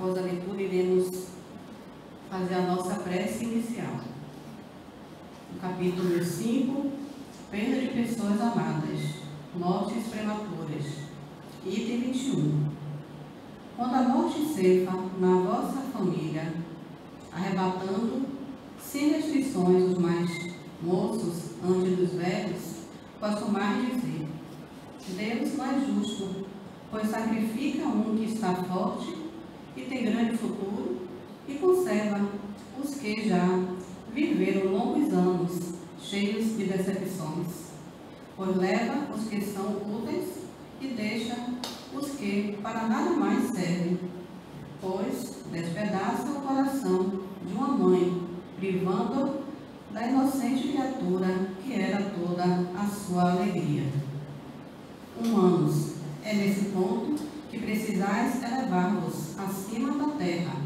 Após a leitura, iremos fazer a nossa prece inicial. No capítulo 5, perda de pessoas amadas, mortes prematuras. Item 21. Quando a morte ceifa na vossa família, arrebatando, sem restrições, os mais moços antes dos velhos, costumais dizer: Deus não é justo, pois sacrifica um que está forte e tem grande futuro e conserva os que já viveram longos anos, cheios de decepções, pois leva os que são úteis e deixa os que para nada mais servem, pois despedaça o coração de uma mãe, privando-o da inocente criatura que era toda a sua alegria. Humanos, é nesse ponto que precisais elevar-vos acima da terra,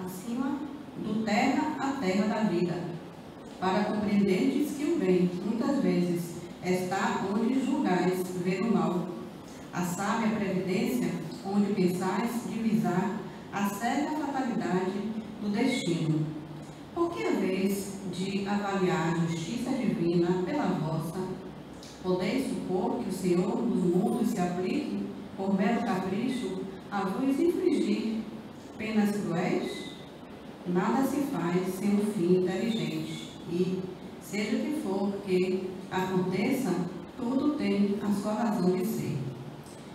acima do terra à terra da vida, para compreenderdes que o bem, muitas vezes, está onde julgais ver o mal, a sábia previdência, onde pensais divisar a séria fatalidade do destino. Por que a vez de avaliar a justiça divina pela vossa, podeis supor que o Senhor dos mundos se aplique, por mero capricho, a vos infligir penas cruéis? Nada se faz sem um fim inteligente, e, seja o que for que aconteça, tudo tem a sua razão de ser.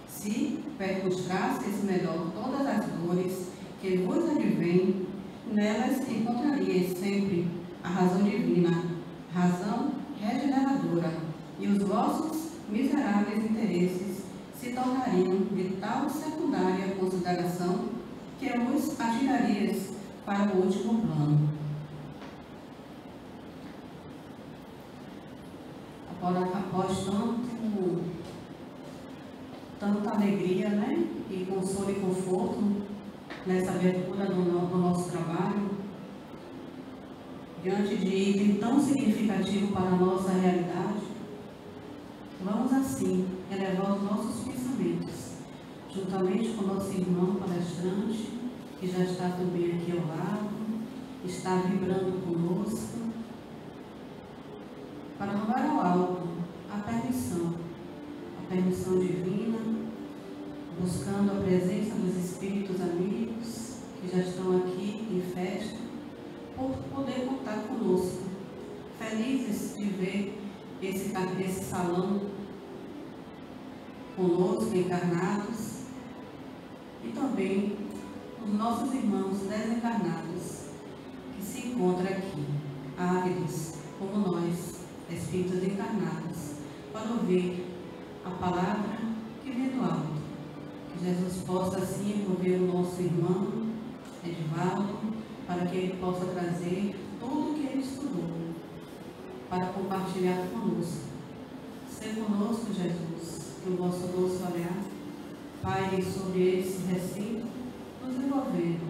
Se percustrasseis melhor todas as dores que vos advêm, nelas encontraríeis sempre a razão divina, razão regeneradora, e os vossos miseráveis interesses se tornariam de tal secundária consideração que vos atirarias para o último plano. Após tanta alegria, né? E consolo e conforto nessa abertura do nosso trabalho, diante de item tão significativo para a nossa realidade, vamos assim elevar os nossos pensamentos, juntamente com o nosso irmão palestrante, que já está também aqui ao lado, está vibrando conosco, para levar ao alto a permissão divina, buscando a presença dos espíritos amigos que já estão aqui em festa, por poder contar conosco, felizes de ver esse salão conosco, encarnados, e também os nossos irmãos desencarnados que se encontram aqui, ávidos como nós, espíritos encarnados, para ouvir a palavra que vem do alto. Que Jesus possa assim envolver o nosso irmão Edivaldo, para que ele possa trazer tudo o que ele estudou para compartilhar conosco. Seja conosco, Jesus, que o vosso doce olhar paire sobre esse recinto, nos envolvendo,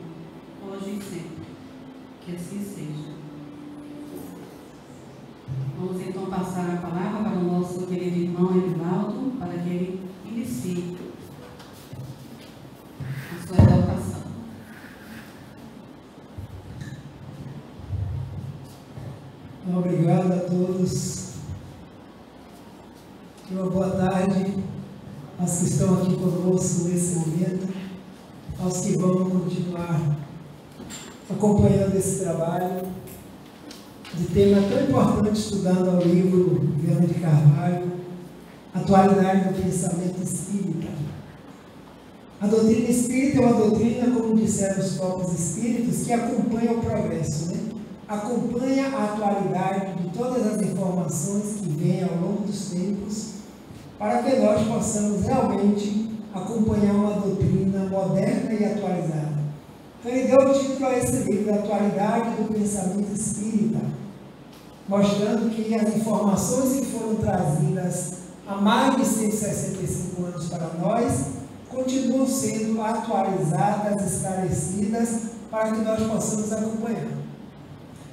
hoje e sempre. Que assim seja. Vamos então passar a palavra para o nosso querido irmão Edivaldo, para que ele inicie a sua exaltação. Obrigado a todos. Uma boa tarde aos que estão aqui conosco nesse momento, aos que vão continuar acompanhando esse trabalho de tema tão importante, estudando o livro Viana de Carvalho, Atualidade do Pensamento Espírita. A doutrina espírita é uma doutrina, como disseram os próprios espíritos, que acompanha o progresso, né? Acompanha a atualidade de todas as informações que vêm ao longo dos tempos, para que nós possamos realmente acompanhar uma doutrina moderna e atualizada. Então ele deu o título a esse livro, Atualidade do Pensamento Espírita, mostrando que as informações que foram trazidas há mais de 165 anos para nós continuam sendo atualizadas, esclarecidas, para que nós possamos acompanhar.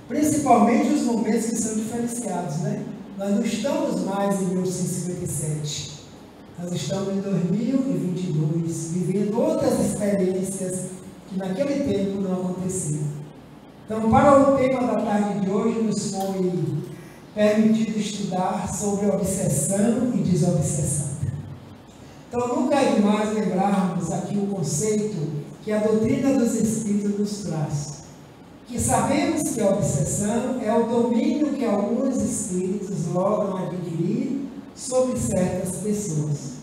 Principalmente os momentos que são diferenciados, né? Nós não estamos mais em 1857. Nós estamos em 2022, vivendo outras experiências que naquele tempo não aconteceram. Então, para o tema da tarde de hoje, nos foi permitido estudar sobre obsessão e desobsessão. Então, nunca é demais lembrarmos aqui o conceito que a doutrina dos Espíritos nos traz. Que sabemos que a obsessão é o domínio que alguns espíritos logram adquirir sobre certas pessoas.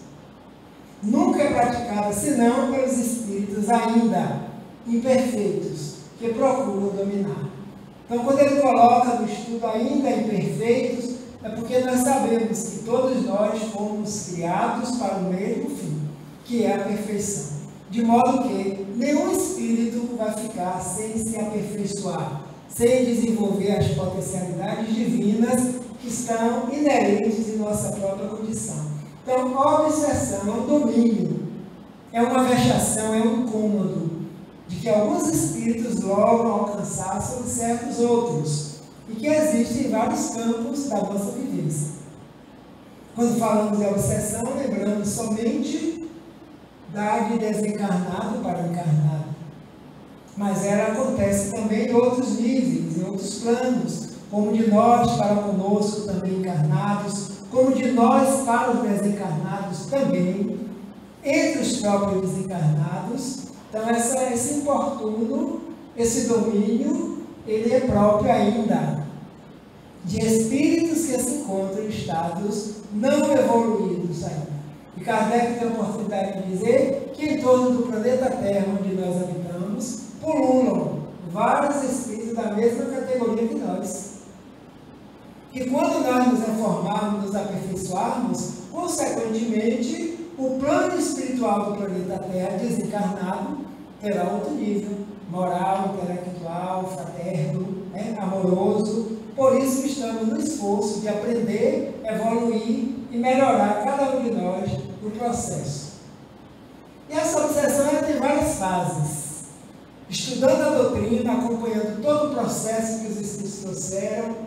Nunca é praticada senão pelos espíritos ainda imperfeitos, que procuram dominar. Então, quando ele coloca no estudo ainda imperfeitos, é porque nós sabemos que todos nós fomos criados para o mesmo fim, que é a perfeição. De modo que nenhum espírito vai ficar sem se aperfeiçoar, sem desenvolver as potencialidades divinas que estão inerentes em nossa própria condição. Então, a obsessão é um domínio, é uma vexação, é um incômodo de que alguns espíritos logram alcançar sobre certos outros e que existem em vários campos da nossa vivência. Quando falamos de obsessão, lembramos somente da de desencarnado para encarnado. Mas ela acontece também em outros níveis, em outros planos, como de nós para conosco também encarnados, como de nós para os desencarnados também, entre os próprios desencarnados. Então, esse importuno, esse domínio, ele é próprio ainda de espíritos que se encontram em estados não evoluídos ainda. E Kardec tem a oportunidade de dizer que em torno do planeta Terra, onde nós habitamos, pululam vários espíritos da mesma categoria que nós. Que quando nós nos reformarmos, nos aperfeiçoarmos, consequentemente, o plano espiritual do planeta Terra, desencarnado, terá outro nível, moral, intelectual, fraterno, amoroso. Por isso que estamos no esforço de aprender, evoluir e melhorar cada um de nós no processo. E essa obsessão ela tem várias fases. Estudando a doutrina, acompanhando todo o processo que os Espíritos trouxeram,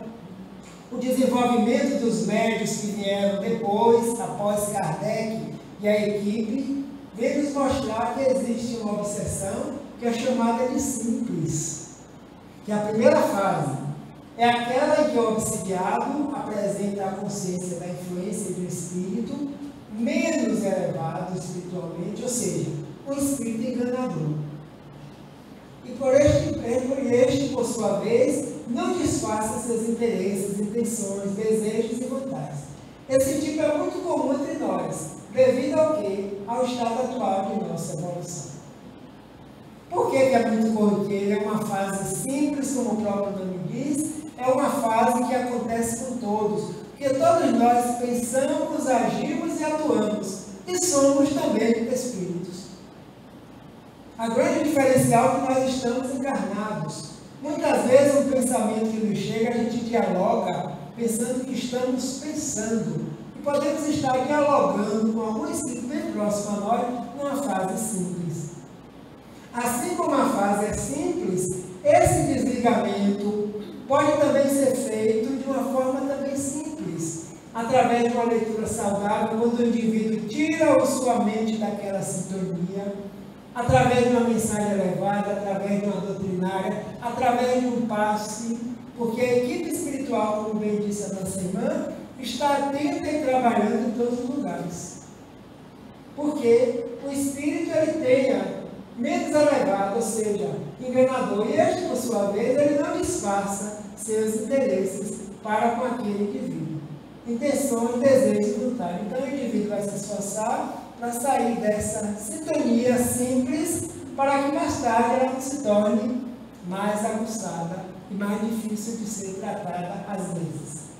o desenvolvimento dos médios que vieram depois, após Kardec e a equipe, veio nos mostrar que existe uma obsessão que é chamada de simples. Que a primeira fase é aquela em que o obsidiado apresenta a consciência da influência de um espírito menos elevado espiritualmente, ou seja, um espírito enganador. E por este, por sua vez, não disfarça seus interesses, intenções, desejos e vontades. Esse tipo é muito comum entre nós, devido ao quê? Ao estado atual de nossa evolução. Por que é muito corriqueiro? É uma fase simples, como o próprio nome diz, é uma fase que acontece com todos, porque todos nós pensamos, agimos e atuamos, e somos também espíritos. A grande diferencial é que nós estamos encarnados. Muitas vezes um pensamento que nos chega, a gente dialoga pensando que estamos pensando. E podemos estar dialogando com algum espírito bem próximo a nós numa fase simples. Assim como a fase é simples, esse desligamento pode também ser feito de uma forma também simples, através de uma leitura saudável, quando o indivíduo tira sua mente daquela sintonia, através de uma mensagem elevada, através de uma doutrinária, através de um passe, porque a equipe espiritual, como bem disse a nossa irmã, está atenta e trabalhando em todos os lugares. Porque o espírito ele tenha menos elevado, ou seja, enganador, e este, por sua vez, ele não disfarça seus interesses para com aquele indivíduo. Intenções, desejos, vontade. Então o indivíduo vai se esforçar para sair dessa sintonia simples, para que mais tarde ela não se torne mais aguçada e mais difícil de ser tratada às vezes.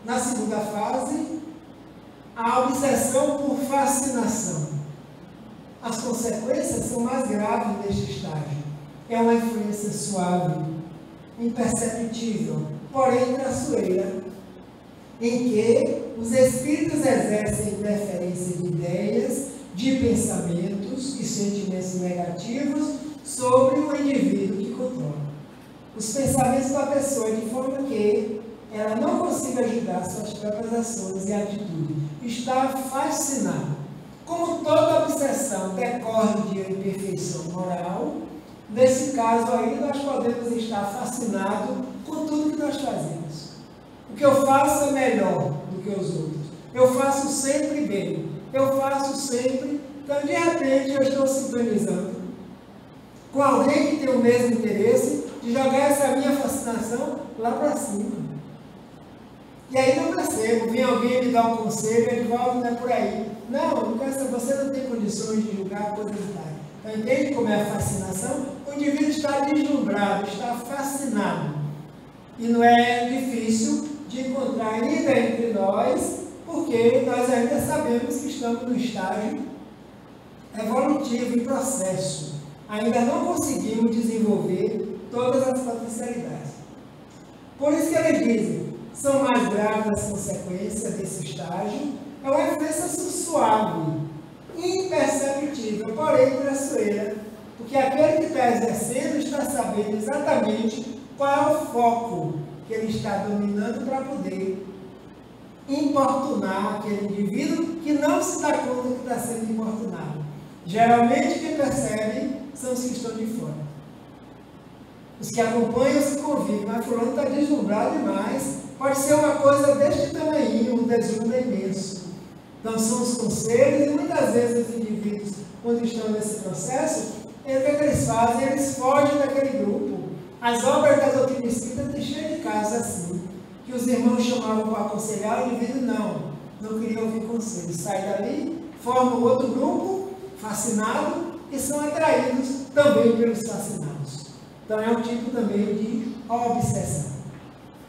Na segunda fase, a obsessão por fascinação. As consequências são mais graves neste estágio. É uma influência suave, imperceptível, porém traiçoeira, em que os espíritos exercem interferência de ideias, de pensamentos e sentimentos negativos sobre o indivíduo que controla. Os pensamentos da pessoa, de forma que ela não consiga ajudar suas próprias ações e atitudes, e está fascinado. Como toda obsessão decorre de imperfeição moral, nesse caso aí nós podemos estar fascinados com tudo que nós fazemos. O que eu faço é melhor do que os outros. Eu faço sempre bem. Eu faço sempre. Então, de repente, eu estou sintonizando com alguém que tem o mesmo interesse de jogar essa minha fascinação lá para cima. E aí não percebo. Vem alguém me dar um conselho, ele volta, não é por aí. Não, você não tem condições de julgar coisas tais. Então, entende como é a fascinação? O indivíduo está deslumbrado, está fascinado. E não é difícil de encontrar ainda entre nós, porque nós ainda sabemos que estamos no estágio evolutivo e processo. Ainda não conseguimos desenvolver todas as potencialidades. Por isso que eles dizem, são mais graves as consequências desse estágio, é uma influência suave, imperceptível, porém traiçoeira, porque aquele que está exercendo está sabendo exatamente qual é o foco que ele está dominando para poder importunar aquele indivíduo que não se dá conta que está sendo importunado. Geralmente quem percebe são os que estão de fora. Os que acompanham se convivem, mas fulano está deslumbrado demais. Pode ser uma coisa deste tamanho, um deslumbre imenso. Então são os conselhos e muitas vezes os indivíduos, quando estão nesse processo, o que eles fazem? Eles fogem daquele grupo. As obras da doutrina espírita têm cheio de casos assim, que os irmãos chamavam para aconselhar, o indivíduo não queria ouvir conselho. Sai dali, formam outro grupo, fascinado, e são atraídos também pelos fascinados. Então é um tipo também de obsessão.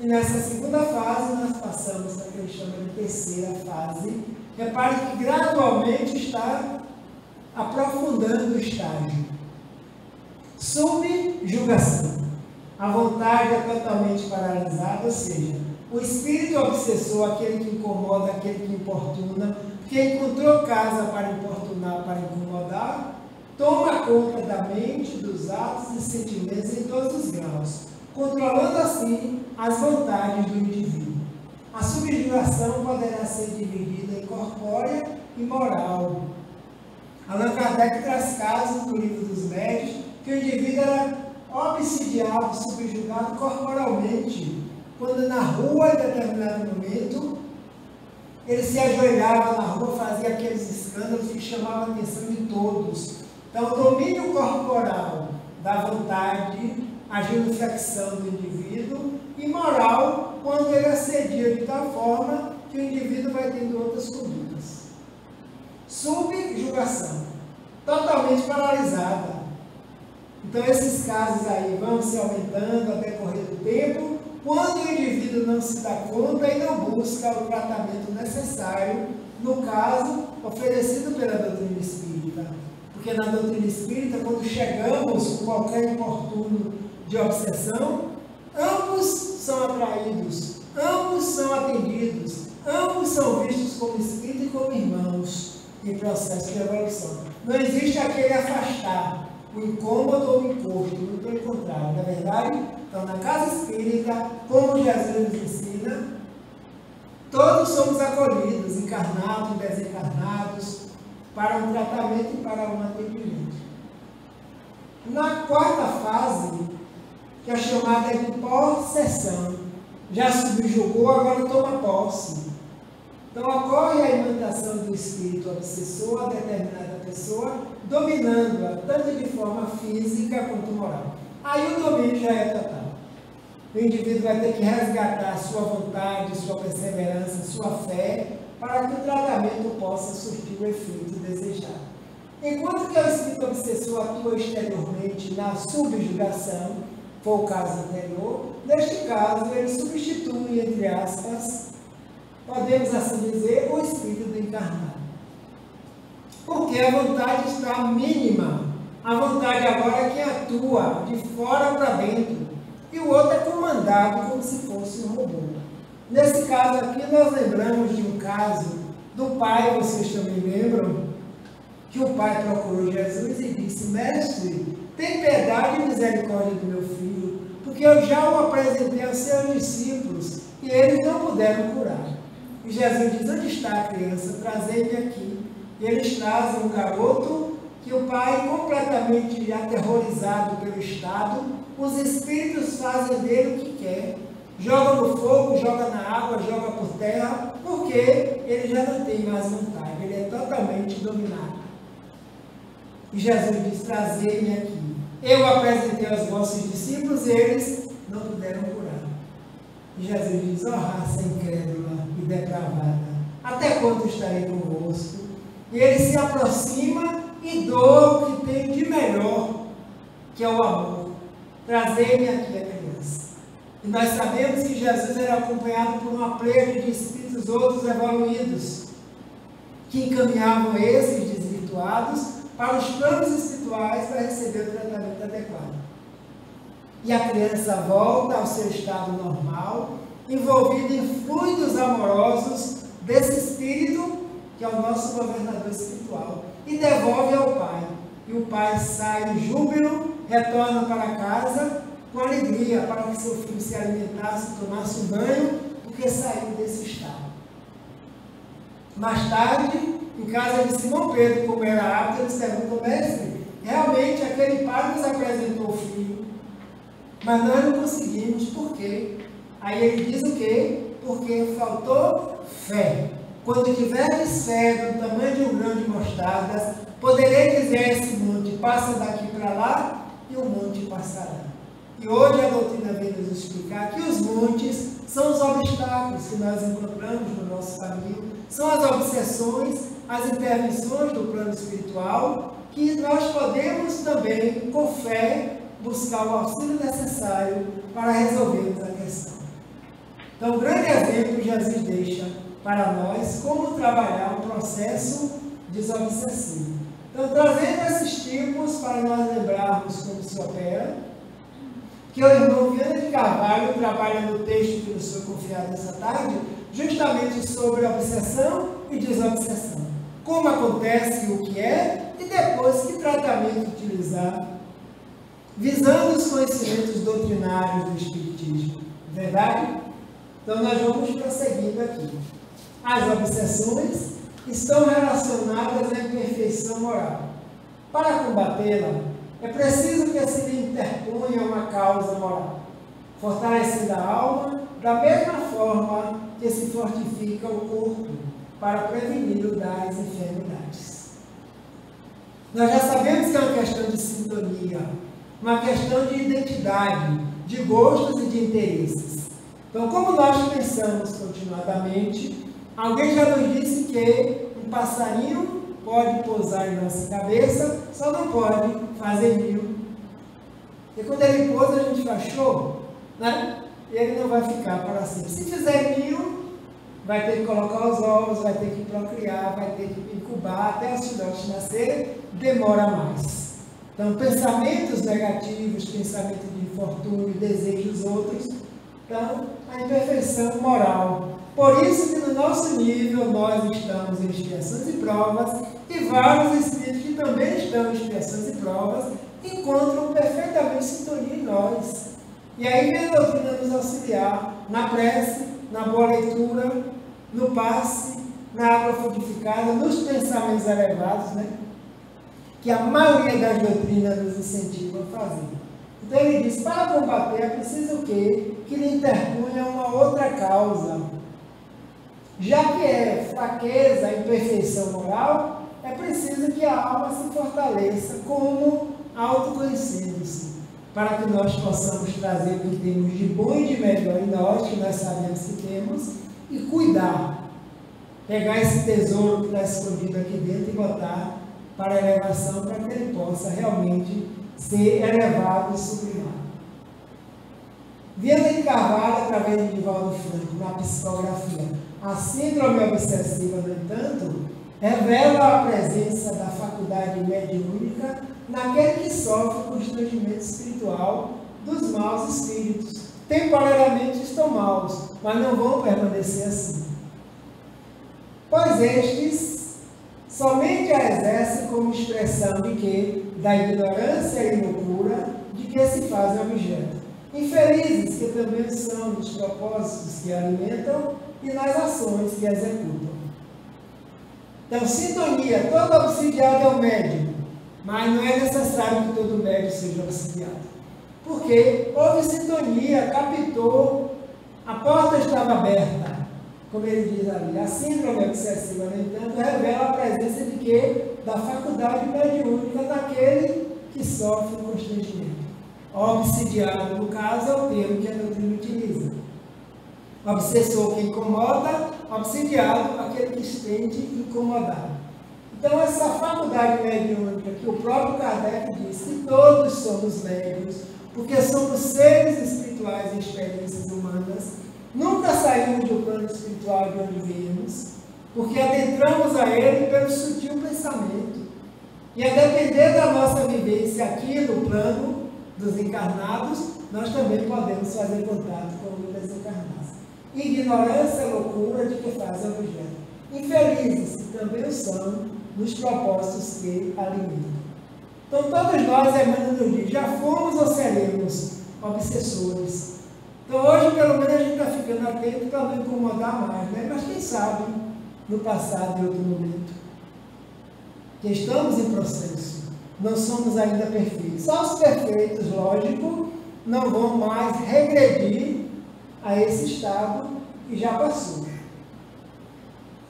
E nessa segunda fase, nós passamos para o que eles chamam de terceira fase. Repare que gradualmente está aprofundando o estágio. Subjugação. A vontade é totalmente paralisada, ou seja, o espírito obsessor, aquele que incomoda, aquele que importuna, que encontrou casa para importunar, para incomodar, toma conta da mente, dos atos e sentimentos em todos os graus, controlando assim as vontades do indivíduo. A subjugação poderá ser dividida em corpórea e moral. Allan Kardec traz casos no livro dos médios que o indivíduo era obsidiado, subjugado corporalmente, quando na rua, em determinado momento, ele se ajoelhava na rua, fazia aqueles escândalos que chamavam a atenção de todos. Então, o domínio corporal da vontade, agindo flexão do indivíduo, e moral, quando ele assedia de tal forma que o indivíduo vai tendo outras condutas. Subjugação, totalmente paralisada. Então, esses casos aí vão se aumentando ao decorrer do tempo, quando o indivíduo não se dá conta e não busca o tratamento necessário, no caso, oferecido pela doutrina espírita. Porque na doutrina espírita, quando chegamos com qualquer importuno de obsessão, ambos são atraídos, ambos são atendidos, ambos são vistos como espírito e como irmãos em processo de evolução. Não existe aquele afastar, o incômodo ou o encosto, muito pelo contrário. Na verdade, então, na casa espírita, como Jesus nos ensina, todos somos acolhidos, encarnados, desencarnados, para um tratamento e para um atendimento. Na quarta fase, que é chamada de possessão, já subjugou, agora toma posse. Então ocorre a imantação do espírito obsessor a determinada pessoa, dominando-a tanto de forma física quanto moral. Aí o domínio já é total. O indivíduo vai ter que resgatar sua vontade, sua perseverança, sua fé, para que o tratamento possa surtir o efeito desejado. Enquanto que o espírito obsessor atua exteriormente na subjugação, foi o caso anterior, neste caso ele substitui, entre aspas, podemos assim dizer, o espírito do encarnado. Porque a vontade está mínima. A vontade agora é quem atua de fora para dentro. E o outro é comandado como se fosse um robô. Nesse caso aqui, nós lembramos de um caso do pai, vocês também lembram, que o pai procurou Jesus e disse: Mestre, tem piedade e misericórdia do meu filho, porque eu já o apresentei aos seus discípulos e eles não puderam curar. E Jesus diz: onde está a criança? Trazei-me aqui. E eles trazem um garoto que o pai, completamente aterrorizado pelo estado, os espíritos fazem dele o que quer. Joga no fogo, joga na água, joga por terra, porque ele já não tem mais vontade, ele é totalmente dominado. E Jesus diz: trazei-me aqui. Eu apresentei aos vossos discípulos e eles não puderam curar. E Jesus diz: ó raça incrédula e depravada, até quando estarei convosco? E ele se aproxima e doa o que tem de melhor, que é o amor. Trazei-me aqui a criança. E nós sabemos que Jesus era acompanhado por uma pleia de espíritos outros evoluídos, que encaminhavam esses desvirtuados para os planos espirituais para receber o tratamento adequado. E a criança volta ao seu estado normal, envolvida em fluidos amorosos desse espírito, que é o nosso governador espiritual, e devolve ao pai. E o pai sai em júbilo, retorna para casa com alegria, para que seu filho se alimentasse, tomasse um banho, porque saiu desse estado. Mais tarde, em casa de Simão Pedro, como era hábito, eles perguntam: mestre, realmente aquele pai nos apresentou o filho, mas nós não conseguimos, por quê? Aí ele diz o quê? Porque faltou fé. Quando tiveres fé do tamanho de um grão de mostarda, poderei dizer a esse monte: passa daqui para lá, e o monte passará. E hoje a doutrina vem nos explicar que os montes são os obstáculos que nós encontramos no nosso caminho, são as obsessões, as intervenções do plano espiritual, que nós podemos também, com fé, buscar o auxílio necessário para resolvermos a questão. Então, um grande exemplo Jesus deixa para nós como trabalhar o processo desobsessivo. Então, trazendo esses tipos para nós lembrarmos como se opera, que o irmão Viana de Carvalho trabalha no texto que nos foi confiado essa tarde, justamente sobre obsessão e desobsessão. Como acontece, o que é, e depois que tratamento utilizar, visando os conhecimentos doutrinários do Espiritismo. Verdade? Então, nós vamos prosseguindo aqui. As obsessões estão relacionadas à imperfeição moral. Para combatê-la, é preciso que se lhe interponha uma causa moral, fortalecendo a alma da mesma forma que se fortifica o corpo para prevenir das enfermidades. Nós já sabemos que é uma questão de sintonia, uma questão de identidade, de gostos e de interesses. Então, como nós pensamos continuadamente, alguém já nos disse que um passarinho pode pousar em nossa cabeça, só não pode fazer ninho. E quando ele pousa, a gente faz show, né? E ele não vai ficar para sempre. Se fizer ninho, vai ter que colocar os ovos, vai ter que procriar, vai ter que incubar, até os filhotes nascerem, demora mais. Então, pensamentos negativos, pensamento de infortúnio, desejos outros, então, a imperfeição moral. Por isso que no nosso nível nós estamos em expiações e provas, e vários espíritos que também estão em expiações e provas encontram perfeitamente sintonia em nós. E aí vem a doutrina nos auxiliar na prece, na boa leitura, no passe, na água frutificada, nos pensamentos elevados, né? Que a maioria das doutrinas nos incentiva a fazer. Então ele diz: para combater é preciso o quê? Que lhe interponha uma outra causa. Já que é fraqueza, imperfeição moral, é preciso que a alma se fortaleça como autoconhecendo-se, para que nós possamos trazer o que temos de bom e de melhor em nós, que nós sabemos que temos, e cuidar. Pegar esse tesouro que está escondido aqui dentro e botar para elevação, para que ele possa realmente ser elevado e sublimado. Viana de Carvalho, através de Divaldo Franco, na psicografia, a síndrome obsessiva, no entanto, revela a presença da faculdade mediúnica naquele que sofre o constrangimento espiritual dos maus espíritos. Temporariamente estão maus, mas não vão permanecer assim. Pois estes somente a exercem como expressão de que? Da ignorância e loucura de que se fazem objeto. Infelizes, que também são dos propósitos que alimentam e nas ações que executam. Então, sintonia, todo obsidiado é um médium, mas não é necessário que todo médium seja obsidiado. Porque houve sintonia, captou, a porta estava aberta, como ele diz ali. A síndrome obsessiva, no entanto, revela a presença de quê? Da faculdade mediúnica daquele que sofre o constrangimento. Obsidiado, no caso, é o termo que a doutrina utiliza. Obsessor que incomoda, obsidiado, aquele que se sente incomodado. Então, essa faculdade mediúnica que o próprio Kardec diz que todos somos médiuns, porque somos seres espirituais em experiências humanas, nunca saímos do plano espiritual de onde viemos, porque adentramos a ele pelo sutil pensamento. E a depender da nossa vivência aqui no plano dos encarnados, nós também podemos fazer contato com o desencarnado. Ignorância é loucura de que fazem objeto. Infelizes, que também o são, nos propósitos que alimentam. Então, todos nós, Emmanuel nos diz, já fomos ou seremos obsessores. Então, hoje, pelo menos, a gente está ficando atento para não incomodar mais, né? Mas quem sabe, no passado, em outro momento, que estamos em processo, não somos ainda perfeitos. Só os perfeitos, lógico, não vão mais regredir a esse estado que já passou.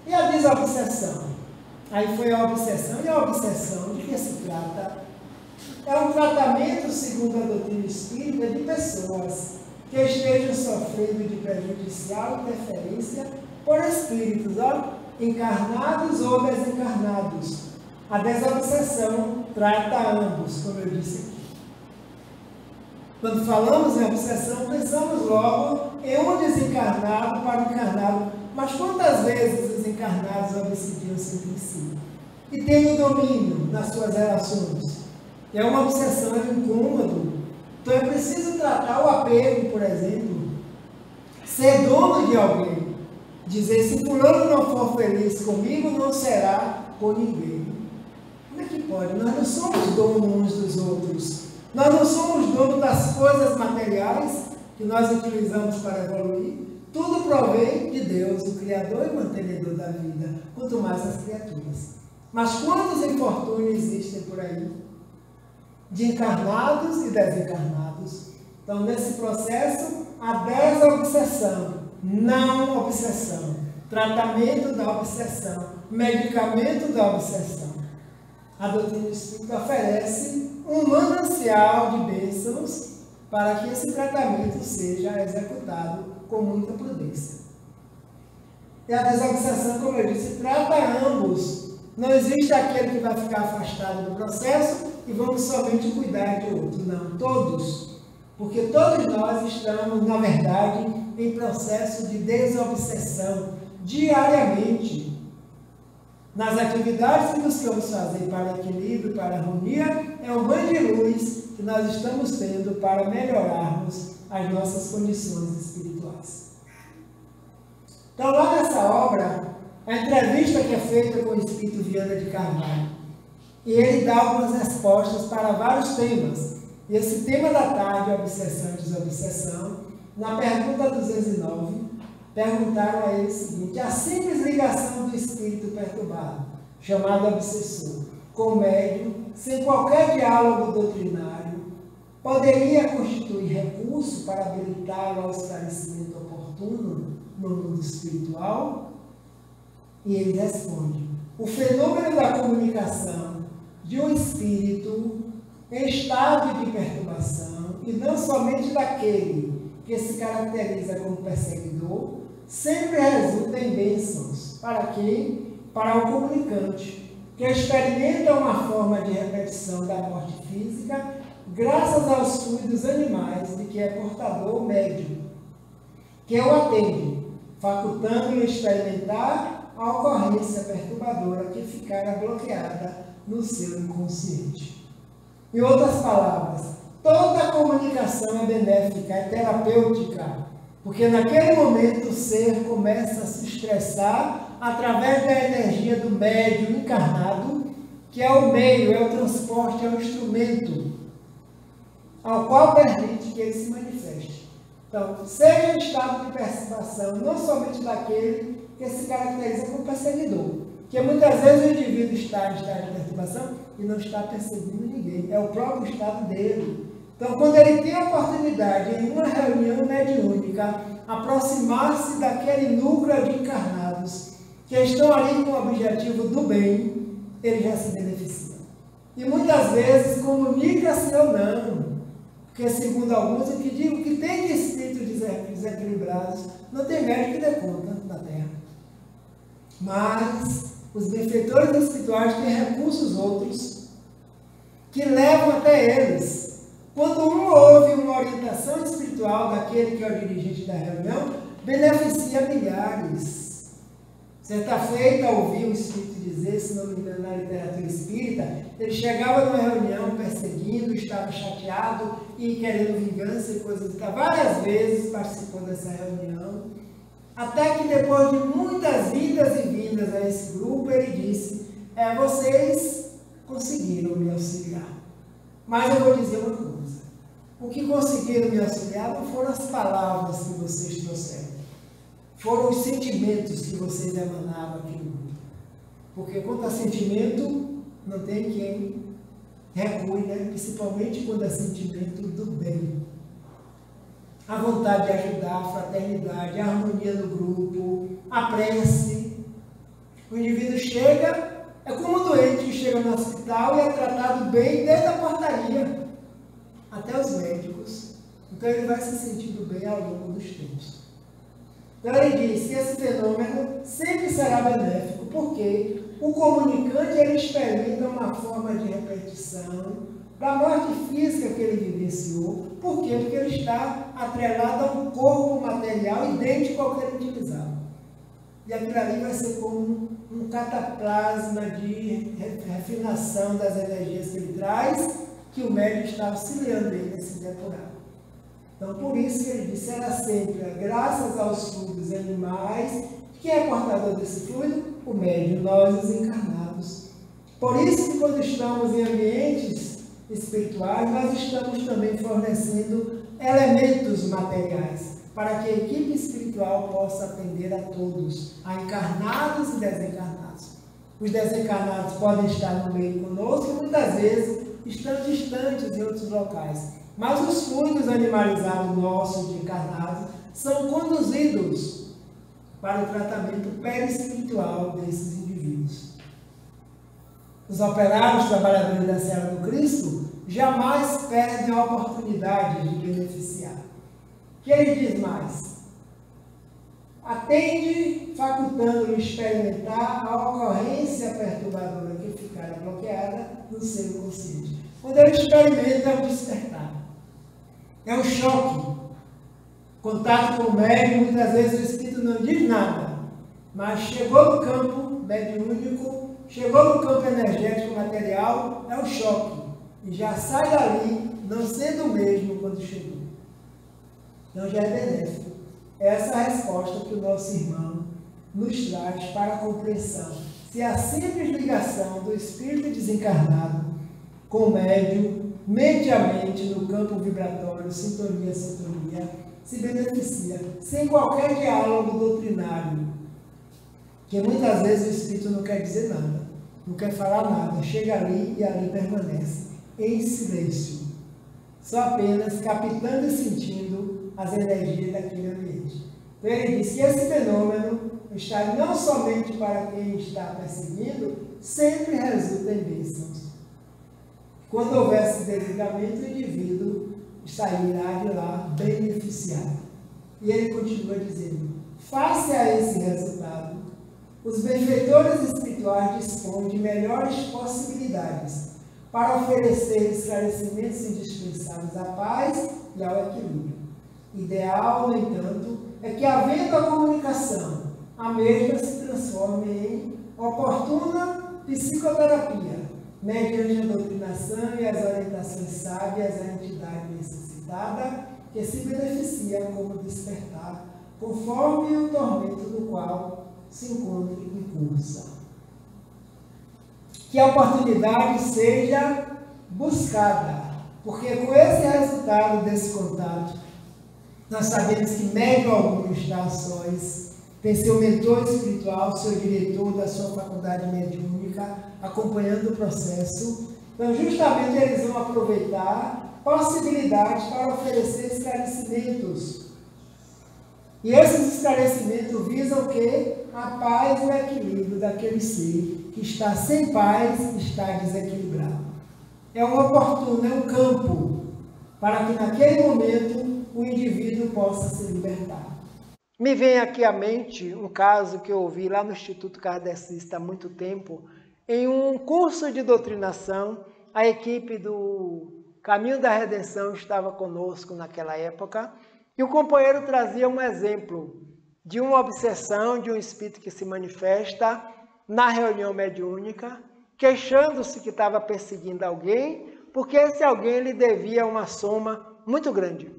E a desobsessão? Aí foi a obsessão. E a obsessão, de que se trata? É um tratamento, segundo a doutrina espírita, de pessoas que estejam sofrendo de prejudicial interferência por espíritos, encarnados ou desencarnados. A desobsessão trata ambos, como eu disse aqui. Quando falamos em obsessão, pensamos logo em um desencarnado para o encarnado. Mas quantas vezes os encarnados obsidiam-se entre si? E têm o domínio nas suas relações. É uma obsessão, é um incômodo. Então é preciso tratar o apego, por exemplo, ser dono de alguém. Dizer, se fulano não for feliz comigo, não será com ninguém. Como é que pode? Nós não somos donos uns dos outros. Nós não somos donos das coisas materiais que nós utilizamos para evoluir. Tudo provém de Deus, o Criador e mantenedor da vida, quanto mais as criaturas. Mas quantos infortúnios existem por aí? De encarnados e desencarnados. Então, nesse processo, a desobsessão, não obsessão, tratamento da obsessão, medicamento da obsessão. A doutrina espírita oferece um manancial de bênçãos para que esse tratamento seja executado com muita prudência. E a desobsessão, como eu disse, trata ambos. Não existe aquele que vai ficar afastado do processo e vamos somente cuidar de outro. Não, todos. Porque todos nós estamos, na verdade, em processo de desobsessão diariamente. Nas atividades que buscamos fazer para equilíbrio, para harmonia, é um banho de luz que nós estamos tendo para melhorarmos as nossas condições espirituais. Então, lá nessa obra, a entrevista que é feita com o Espírito Viana de Carvalho, e ele dá algumas respostas para vários temas. E esse tema da tarde, obsessão e desobsessão, na pergunta 209, perguntaram a ele o seguinte: a simples ligação do espírito perturbado, chamado obsessor, com o médium, sem qualquer diálogo doutrinário, poderia constituir recurso para habilitá-lo ao esclarecimento oportuno no mundo espiritual? E ele responde: o fenômeno da comunicação de um espírito em estado de perturbação, e não somente daquele que se caracteriza como perseguidor, sempre resulta em bênçãos. Para quem? Para o comunicante, que experimenta uma forma de repetição da morte física, graças aos fluidos animais de que é portador o médium, que o atende, facultando-lhe experimentar a ocorrência perturbadora que ficara bloqueada no seu inconsciente. Em outras palavras, toda comunicação é benéfica, é terapêutica, porque naquele momento o ser começa a se estressar através da energia do médium encarnado, que é o meio, é o transporte, é o instrumento ao qual permite que ele se manifeste. Então, seja um estado de participação, não somente daquele que se caracteriza como perseguidor. Porque muitas vezes o indivíduo está em estado de perturbação e não está perseguindo ninguém. É o próprio estado dele. Então, quando ele tem a oportunidade, em uma reunião mediúnica, aproximar-se daquele núcleo de encarnados que estão ali com o objetivo do bem, ele já se beneficia. E muitas vezes comunica-se ou não. Porque, segundo alguns, o que tem de espíritos desequilibrados não tem médico que dê conta na Terra. Mas os benfeitores espirituais têm recursos outros que levam até eles. Quando houve uma orientação espiritual daquele que é o dirigente da reunião, beneficia milhares. Certa feita, ouvi um espírito dizer, se não me engano, na literatura espírita, ele chegava numa reunião perseguindo, estava chateado e querendo vingança e coisas e tal. Várias vezes participou dessa reunião, até que depois de muitas idas e vindas a esse grupo, ele disse, vocês conseguiram me auxiliar. Mas eu vou dizer uma coisa, o que conseguiram me auxiliar não foram as palavras que vocês trouxeram, foram os sentimentos que vocês emanavam aqui no mundo. Porque quanto a sentimento, não tem quem recue, né? Principalmente quando é sentimento do bem. A vontade de ajudar, a fraternidade, a harmonia no grupo, a prece. O indivíduo chega, é como um doente que chega no hospital e é tratado bem desde a portaria até os médicos. Então ele vai se sentindo bem ao longo dos tempos. Então ele diz que esse fenômeno sempre será benéfico, porque o comunicante ele experimenta uma forma de repetição da morte física que ele vivenciou. Por quê? Porque ele está atrelado a um corpo material idêntico ao que ele utilizava. E aquilo ali vai ser como um cataplasma de refinação das energias que ele traz, que o médium está auxiliando ele a se depurar. Então, por isso que ele disse, será sempre, graças aos fluidos animais, quem é portador desse fluido? O médium, nós os encarnados. Por isso que quando estamos em ambientes espirituais, nós estamos também fornecendo elementos materiais, para que a equipe espiritual possa atender a todos, a encarnados e desencarnados. Os desencarnados podem estar no meio conosco e muitas vezes estão distantes em outros locais. Mas os fluidos animalizados nossos de encarnados são conduzidos para o tratamento perispiritual desses indivíduos. Os operários, trabalhadores da Seara do Cristo, jamais perdem a oportunidade de beneficiar. O que ele diz mais? Atende, facultando-lhe experimentar a ocorrência perturbadora que ficara bloqueada no ser consciente. Quando ele experimenta, é o despertar. É um choque. Contato com o médium, muitas vezes o espírito não diz nada, mas chegou no campo mediúnico, chegou no campo energético material, é um choque. E já sai dali, não sendo o mesmo quando chegou. Então já é benéfico. Essa é a resposta que o nosso irmão nos traz para a compreensão. Se a simples ligação do espírito desencarnado com o médium, mente a mente, no campo vibratório, sintonia a sintonia, se beneficia, sem qualquer diálogo doutrinário. Porque muitas vezes o espírito não quer dizer nada, não quer falar nada, chega ali e ali permanece, em silêncio, só apenas captando e sentindo as energias daquele ambiente. Então ele diz que esse fenômeno está não somente para quem está perseguindo, sempre resulta em bênçãos. Quando houver esse desligamento, o indivíduo sairá de lá beneficiado. E ele continua dizendo, face a esse resultado, os benfeitores espirituais dispõem de melhores possibilidades para oferecer esclarecimentos indispensáveis à paz e ao equilíbrio. Ideal, no entanto, é que, havendo a comunicação, a mesma se transforme em oportuna psicoterapia, mediante a doutrinação e as orientações sábias à entidade necessitada, que se beneficia como despertar, conforme o tormento do qual se encontre em curso. Que a oportunidade seja buscada, porque com esse resultado desse contato, Nós sabemos que médium algum está a sós, tem seu mentor espiritual, seu diretor da sua faculdade mediúnica, acompanhando o processo. Então, justamente, eles vão aproveitar possibilidades para oferecer esclarecimentos. E esses esclarecimentos visam o quê? A paz e o equilíbrio daquele ser que está sem paz, está desequilibrado. É um oportuno, é um campo, para que naquele momento o indivíduo possa se libertar. Me vem aqui à mente um caso que eu ouvi lá no Instituto Kardecista há muito tempo, em um curso de doutrinação. A equipe do Caminho da Redenção estava conosco naquela época, e o companheiro trazia um exemplo de uma obsessão de um espírito que se manifesta na reunião mediúnica, queixando-se que estava perseguindo alguém, porque esse alguém lhe devia uma soma muito grande.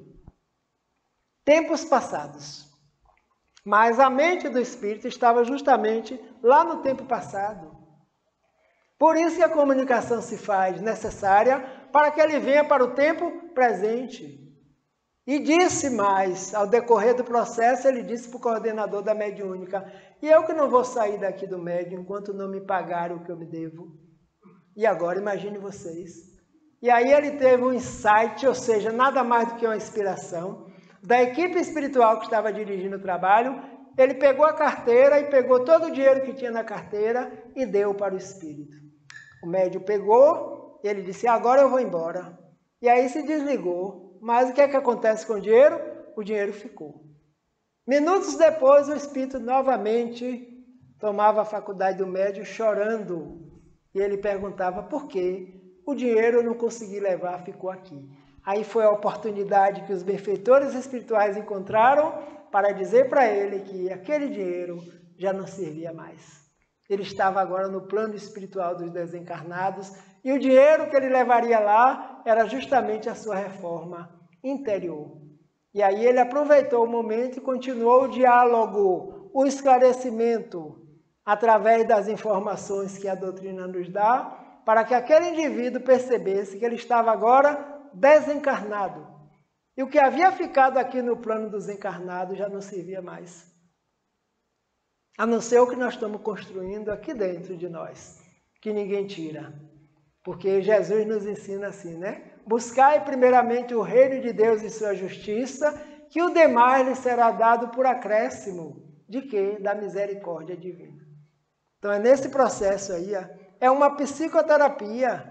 Tempos passados. Mas a mente do espírito estava justamente lá no tempo passado. Por isso que a comunicação se faz necessária para que ele venha para o tempo presente. E disse mais, ao decorrer do processo, ele disse para o coordenador da mediúnica: e eu que não vou sair daqui do médium enquanto não me pagarem o que eu me devo. E agora, imagine vocês. E aí ele teve um insight, ou seja, nada mais do que uma inspiração, da equipe espiritual que estava dirigindo o trabalho. Ele pegou a carteira e pegou todo o dinheiro que tinha na carteira e deu para o espírito. O médium pegou, ele disse: agora eu vou embora. E aí se desligou. Mas o que é que acontece com o dinheiro? O dinheiro ficou. Minutos depois, o espírito novamente tomava a faculdade do médium chorando. E ele perguntava por quê. O dinheiro eu não consegui levar, ficou aqui. Aí foi a oportunidade que os benfeitores espirituais encontraram para dizer para ele que aquele dinheiro já não servia mais. Ele estava agora no plano espiritual dos desencarnados, e o dinheiro que ele levaria lá era justamente a sua reforma interior. E aí ele aproveitou o momento e continuou o diálogo, o esclarecimento, através das informações que a doutrina nos dá, para que aquele indivíduo percebesse que ele estava agora desencarnado. E o que havia ficado aqui no plano dos encarnados já não servia mais. A não ser o que nós estamos construindo aqui dentro de nós, que ninguém tira. Porque Jesus nos ensina assim, né? Buscai primeiramente o reino de Deus e sua justiça, que o demais lhe será dado por acréscimo. De quê? Da misericórdia divina. Então é nesse processo aí, é uma psicoterapia.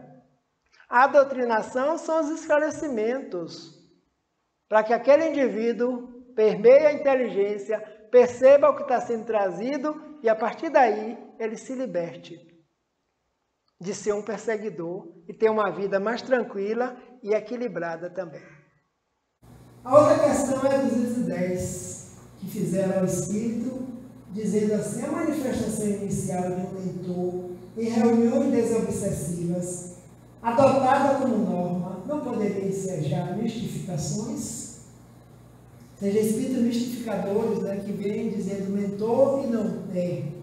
A doutrinação são os esclarecimentos, para que aquele indivíduo permeie a inteligência, perceba o que está sendo trazido e, a partir daí, ele se liberte de ser um perseguidor e ter uma vida mais tranquila e equilibrada também. A outra questão é 210, que fizeram ao Espírito, dizendo assim: a manifestação inicial de um mentor em reuniões desobsessivas, adotada como norma, não poderia ensejar mistificações? Ou seja, espíritos mistificadores, né, que vêm dizendo mentor e não tem.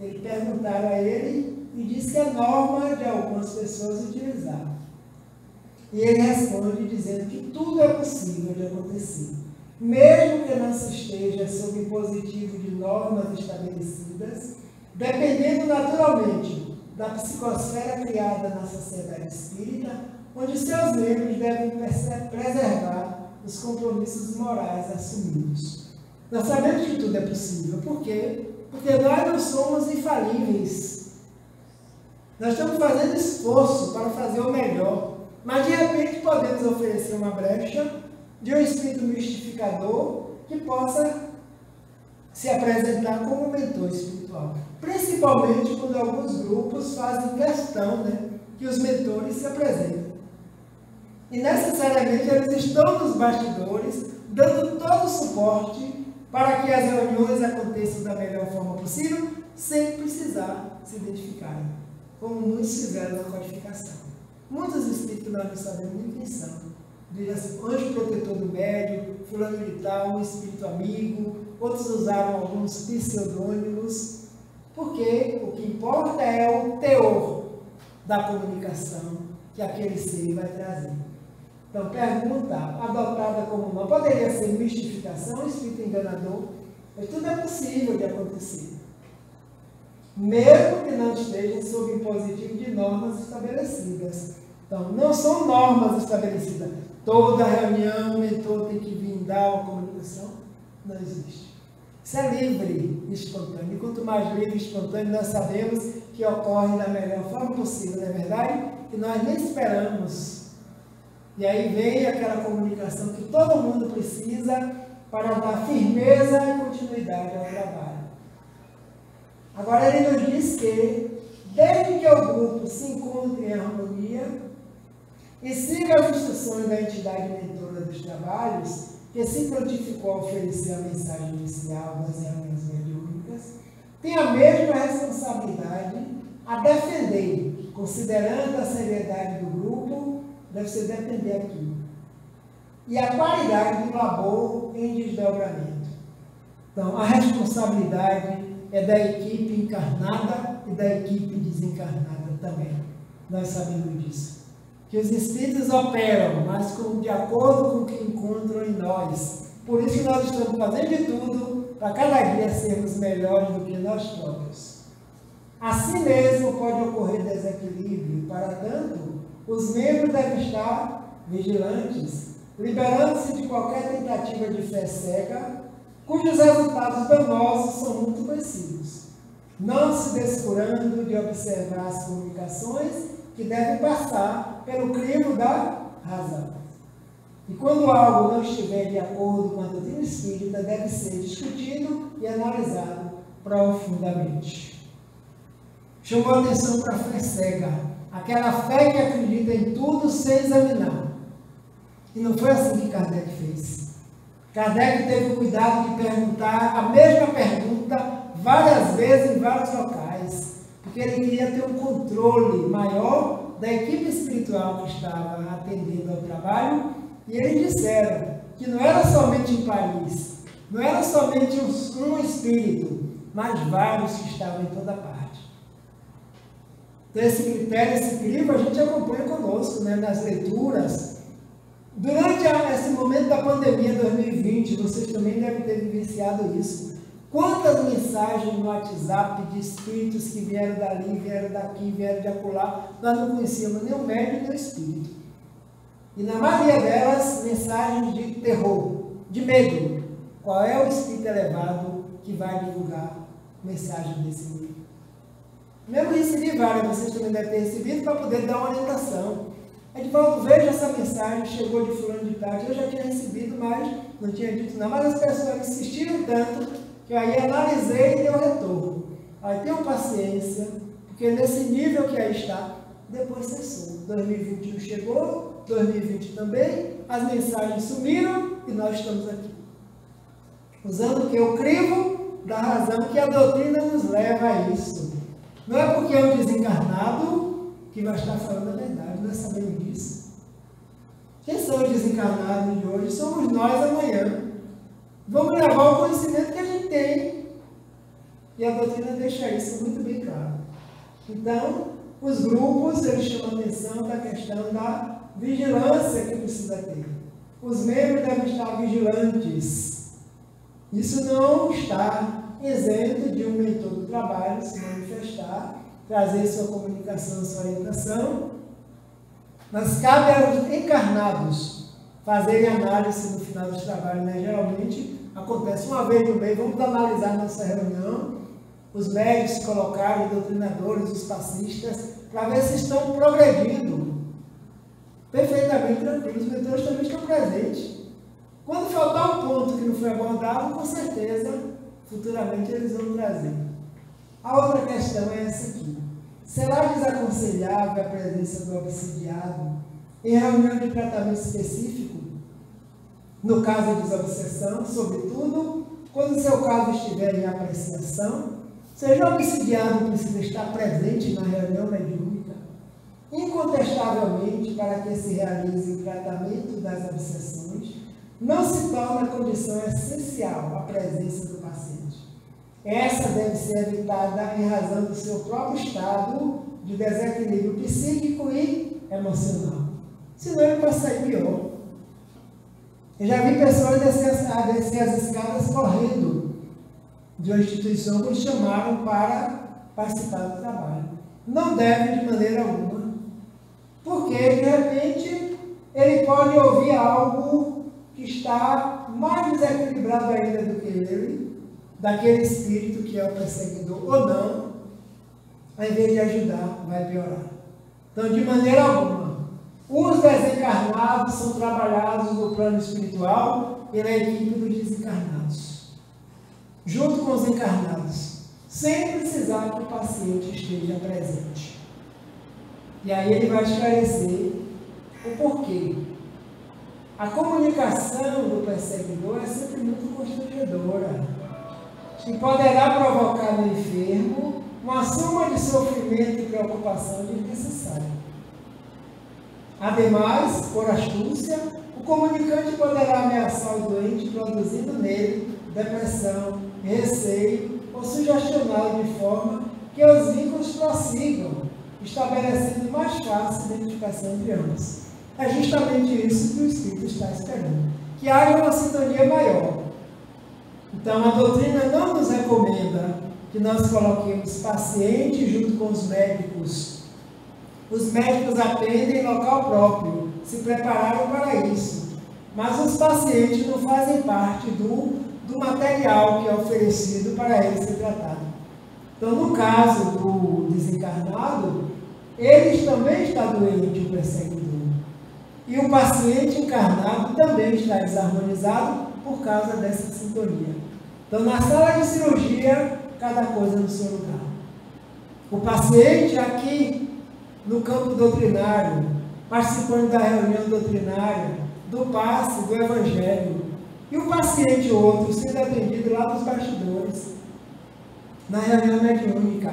Eles perguntaram a ele e disse que é norma de algumas pessoas utilizar. E ele responde dizendo que tudo é possível de acontecer, mesmo que não se esteja sob impositivo de normas estabelecidas, dependendo naturalmente da psicosfera criada na sociedade espírita, onde seus membros devem preservar os compromissos morais assumidos. Nós sabemos que tudo é possível. Por quê? Porque nós não somos infalíveis. Nós estamos fazendo esforço para fazer o melhor, mas de repente podemos oferecer uma brecha de um espírito mistificador que possa se apresentar como mentor espiritual. Principalmente quando alguns grupos fazem questão, né, que os mentores se apresentem. E necessariamente eles estão nos bastidores, dando todo o suporte para que as reuniões aconteçam da melhor forma possível, sem precisar se identificarem, como muitos fizeram na codificação. Muitos espíritos nós não sabemos nem quem são. Diz assim: anjo protetor do médium, fulano de tal, um espírito amigo. Outros usaram alguns pseudônimos, porque o que importa é o teor da comunicação que aquele ser vai trazer. Então, pergunta adotada como uma poderia ser mistificação, espírito enganador, mas tudo é possível de acontecer. Mesmo que não esteja sob impositivo de normas estabelecidas. Então, não são normas estabelecidas. Toda reunião, o mentor tem que vir dar uma comunicação. Não existe. Isso é livre e espontâneo. E quanto mais livre e espontâneo, nós sabemos que ocorre da melhor forma possível, não é verdade? Que nós nem esperamos. E aí vem aquela comunicação que todo mundo precisa para dar firmeza e continuidade ao trabalho. Agora ele nos diz que, desde que o grupo se encontre em harmonia e siga as instruções da entidade mentora dos trabalhos, que se prontificou a oferecer a mensagem inicial das reuniões mediúnicas, tem a mesma responsabilidade a defender, considerando a seriedade do grupo, deve ser defender aquilo, e a qualidade do labor em desdobramento. Então, a responsabilidade é da equipe encarnada e da equipe desencarnada também. Nós sabemos disso. Que os espíritos operam, mas de acordo com o que encontram em nós. Por isso que nós estamos fazendo de tudo para cada dia sermos melhores do que nós próprios. Assim mesmo pode ocorrer desequilíbrio, para tanto, os membros devem estar vigilantes, liberando-se de qualquer tentativa de fé cega, cujos resultados danosos são muito conhecidos, não se descurando de observar as comunicações que devem passar pelo crivo da razão. E quando algo não estiver de acordo com a doutrina espírita, deve ser discutido e analisado profundamente. Chamou a atenção para a fé cega, aquela fé que acredita em tudo sem examinar. E não foi assim que Kardec fez. Kardec teve o cuidado de perguntar a mesma pergunta várias vezes em vários locais, porque ele queria ter um controle maior da equipe espiritual que estava atendendo ao trabalho, e eles disseram que não era somente em Paris, não era somente um espírito, mas vários que estavam em toda parte. Então esse critério, esse crivo, a gente acompanha conosco, né, nas leituras. Durante esse momento da pandemia 2020, vocês também devem ter vivenciado isso. Quantas mensagens no WhatsApp de espíritos que vieram dali, vieram daqui, vieram de acolá, nós não conhecíamos nem o médium nem o espírito. E na maioria delas, mensagens de terror, de medo. Qual é o espírito elevado que vai divulgar mensagem desse nível? Mesmo recebi várias, vocês também devem ter recebido, para poder dar uma orientação. Edivaldo, veja essa mensagem, chegou de fulano de tal, eu já tinha recebido, mas não tinha dito não. Mas as pessoas insistiram tanto, que eu aí analisei e dei o retorno. Aí tenham paciência, porque nesse nível que aí está, depois cessou. 2021 chegou, 2020 também, as mensagens sumiram e nós estamos aqui. Usando o que? O crivo da razão, que a doutrina nos leva a isso. Não é porque é um desencarnado que vai estar falando a verdade, nós sabemos disso. Quem são os desencarnados de hoje? Somos nós amanhã. Vamos levar o conhecimento que a gente tem. E a doutrina deixa isso muito bem claro. Então, os grupos, eles chamam a atenção da questão da vigilância que precisa ter. Os membros devem estar vigilantes. Isso não está isento de um mentor do trabalho se manifestar, trazer sua comunicação, sua orientação, mas cabe aos encarnados fazerem análise no final dos trabalhos, né? Geralmente acontece uma vez no mês, vamos analisar nossa reunião, os médicos se colocaram, os doutrinadores, os passistas, para ver se estão progredindo perfeitamente tranquilos. Os mentores também estão presentes. Quando faltar um ponto que não foi abordado, com certeza, futuramente eles vão trazer. A outra questão é essa aqui. Será desaconselhável a presença do obsidiado em reunião de tratamento específico, no caso de desobsessão, sobretudo, quando seu caso estiver em apreciação? Seja o obsidiado precisa estar presente na reunião mediúnica, incontestavelmente, para que se realize o tratamento das obsessões, não se torna condição essencial a presença do paciente. Essa deve ser evitada em razão do seu próprio estado de desequilíbrio psíquico e emocional. senão ele vai sair pior. Eu já vi pessoas descer as escadas correndo de uma instituição que eles chamaram para participar do trabalho. Não deve de maneira alguma, porque de repente ele pode ouvir algo que está mais desequilibrado ainda do que ele, daquele espírito que é o perseguidor ou não, ao invés de ajudar, vai piorar. Então, de maneira alguma, os desencarnados são trabalhados no plano espiritual pela equipe dos desencarnados, junto com os encarnados, sem precisar que o paciente esteja presente. E aí ele vai esclarecer o porquê. A comunicação do perseguidor é sempre muito constrangedora e poderá provocar no enfermo uma soma de sofrimento e preocupação desnecessária. Ademais, por astúcia, o comunicante poderá ameaçar o doente, produzindo nele depressão, receio ou sugestioná-lo de forma que os vínculos prossigam, estabelecendo mais fácil a identificação entre ambos. É justamente isso que o Espírito está esperando, que haja uma sintonia maior. Então, a doutrina não nos recomenda que nós coloquemos pacientes junto com os médicos. Os médicos atendem em local próprio, se prepararam para isso. Mas os pacientes não fazem parte do material que é oferecido para eles ser tratado. Então, no caso do desencarnado, ele também está doente, o perseguidor. E o paciente encarnado também está desarmonizado por causa dessa sintonia. Então, na sala de cirurgia, cada coisa no seu lugar. O paciente aqui no campo doutrinário, participando da reunião doutrinária, do passe, do evangelho, e o paciente outro sendo atendido lá nos bastidores, na reunião mediúnica.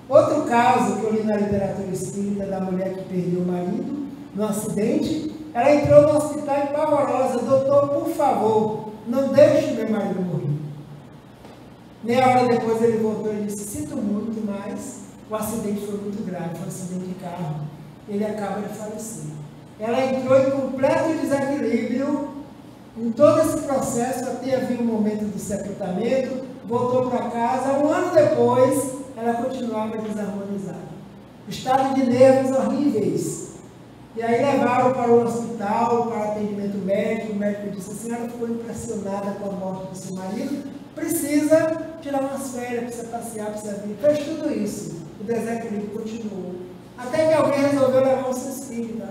Outro caso que eu li na literatura espírita da mulher que perdeu o marido no acidente, ela entrou no hospital pavorosa: doutor, por favor, não deixe meu marido morrer. Meia hora depois ele voltou e disse: sinto muito, mas o acidente foi muito grave, foi um acidente de carro, ele acaba de falecer. Ela entrou em completo desequilíbrio em todo esse processo, até havia um momento do sepultamento, voltou para casa, um ano depois ela continuava desarmonizada. Estado de nervos horríveis. E aí levaram para o hospital, para atendimento médico. O médico disse: a senhora ficou impressionada com a morte do seu marido, precisa tirar umas férias, precisa passear, precisa vir. Fez tudo isso. O desequilíbrio continuou. Até que alguém resolveu levar o seu espírita.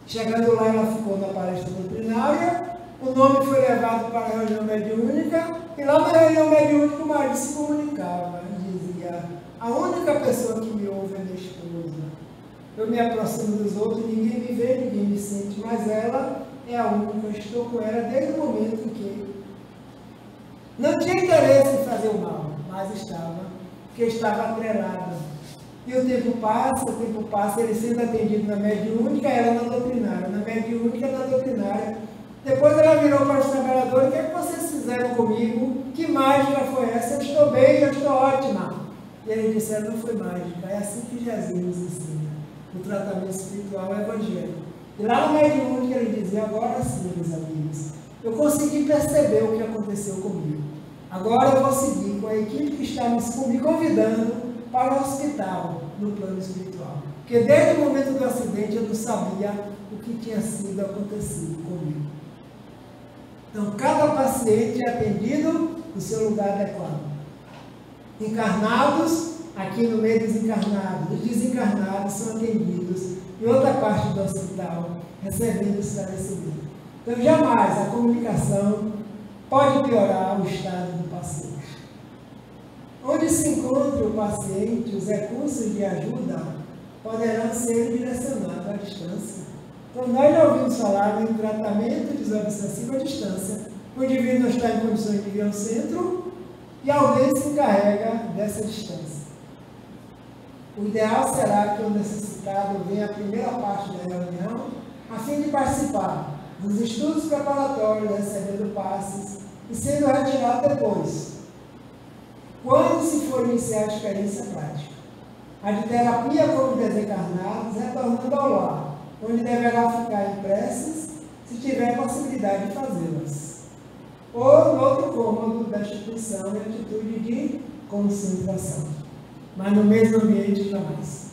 Chegando lá, ela ficou na palestra doutrinária, o nome foi levado para a reunião mediúnica, e lá na reunião mediúnica o marido se comunicava e dizia: a única pessoa que me ouve é minha esposa. Eu me aproximo dos outros, ninguém me vê, ninguém me sente, mas ela é a única, eu estou com ela desde o momento em que não tinha interesse em fazer o mal, mas estava, porque estava atrelada. E o tempo passa, ele sendo atendido na mediúnica, ela na doutrinária, na mediúnica, na doutrinária. Depois ela virou para os trabalhadores: o que é que vocês fizeram comigo? Que mágica foi essa? Eu estou bem, eu estou ótima. E eles disseram: não foi mágica, é assim que Jesus nos ensina. O tratamento espiritual é evangélico. E lá na mediúnica ele dizia: agora sim, meus amigos, eu consegui perceber o que aconteceu comigo. Agora eu vou seguir com a equipe que está me convidando para o hospital, no plano espiritual. Porque desde o momento do acidente eu não sabia o que tinha sido acontecido comigo. Então, cada paciente é atendido no seu lugar adequado. Encarnados, aqui no meio dos encarnados. Os desencarnados são atendidos em outra parte do hospital, recebendo esclarecimento. Então, jamais a comunicação pode piorar o estado do paciente. Onde se encontre o paciente, os recursos de ajuda poderão ser direcionados à distância. Então, nós já ouvimos falar em tratamento desobsessivo à distância. O indivíduo não está em condições de vir ao centro e alguém se encarrega dessa distância. O ideal será que o necessitado venha à primeira parte da reunião, a fim de participar dos estudos preparatórios, recebendo passes e sendo retirado depois, quando se for iniciar a experiência prática. A de terapia com os desencarnados, retornando ao lar, onde deverá ficar em preces, se tiver possibilidade de fazê-las, ou no outro cômodo da instituição em atitude de concentração, mas no mesmo ambiente jamais.